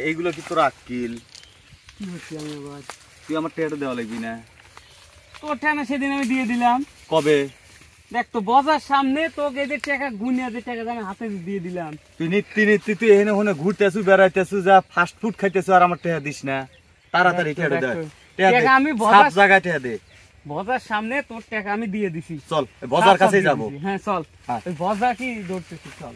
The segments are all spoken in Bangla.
এইগুলো কি তোর আক্কিল? তুই আমার টেয়াটা দেওয়া লাগবি না। তোর টাকা সেদিন আমি দিয়ে দিলাম। কবে? দেখ তো বাজার সামনে তোকে এদের টাকা গুনিয়া যে টাকা আমি হাতে দিয়ে দিলাম। তুই নিত্যি তুই এখানে ওখানে ঘুরতেছু বেড়াইতেছু, যা ফাস্ট ফুড খাইতেছু, আর আমার টেয়া দিস না। তাড়াতাড়ি টেয়া দে। আমি সব জায়গায় টেয়া দে। বাজার সামনে তোর টাকা আমি দিয়ে দিছি। চল বাজার কাছেই যাবো। হ্যাঁ চল, ওই বাজার কি দৌড়তেছি, চল।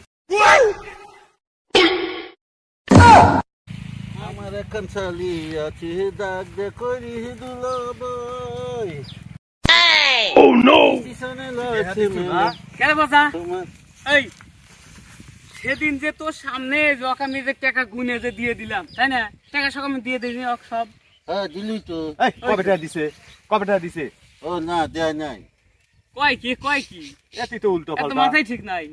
আমার এখন চালি আছে দাগ দে করি দুলাবাই। ও নো পিছনে লাগছে কেন বাজা? তোমার এই সেদিন যে তোর সামনে যখন আমি যে টাকা গুনে যে দিয়ে দিলাম, তাই না? টাকা সব আমি দিয়ে দিই সব। হ্যাঁ দিলি তো। এই কবে টাকা দিছে? কবে টাকা দিছে? ও না দেয় নাই। কয় কি এত তো উল্টো এত পাল্টা। মাথায় ঠিক নাই।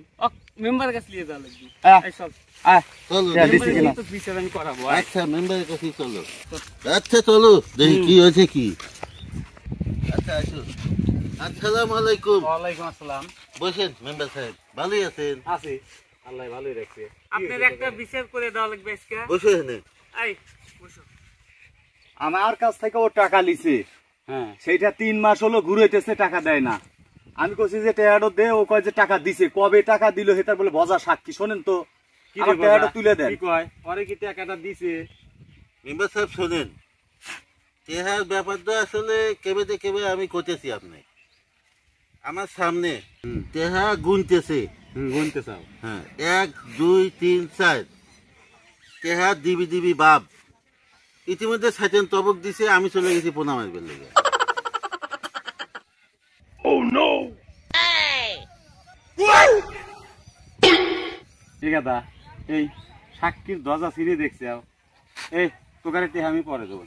মেম্বারের কাছে নিয়ে যাওয়া লাগবে। এই চল চলো টেয়া দিছি কিনা? তো বিচার আমি করাবো। আচ্ছা মেম্বারের কাছে চলো। আচ্ছা চলো দেখি কি হয়েছে কি। আচ্ছা আসো। আসসালামু আলাইকুম। ওয়ালাইকুম আসসালাম। বসেন মেম্বার সাহেব, ভালোই আছেন? আছে, আল্লাহ ভালোই রাখছে। আপনার একটা বিচার করে দেওয়া লাগবে আজকে। বসে এনে। এই বসো। আমার কাছ থেকে ও টাকা লিছে, হ্যাঁ সেইটা 3 মাস হলো ঘুরাইতেছে, টাকা দেয় না। আমি কইছি যে টেয়াটো দে, ও কয় যে টাকা দিছে। কবে টাকা দিল সেটা বলে ভজা সাক্ষী। শোনেন তো, আমার টেয়াটো তুলে দেন। কি কয়? পরে কি টাকাটা দিছে? মেম্বার সাহেব শোনেন, তেহার ব্যাপারটা আসলে কেবে আমি করতেছি। আপনি আমার সামনে তেহা গুনতেছে। গুনতে চাও? হ্যাঁ 1 2 3 4 তেহা দিবি বাপ। ইতিমধ্যে সাইতেন তবক দিছে, আমি চলে গেছি পোনা মারবেন লেগে। ঠিক আছে, এই সাক্ষীর দরজা ছিঁড়ে দেখছে। এই তোকারে টেহা আমি পরে দেবো।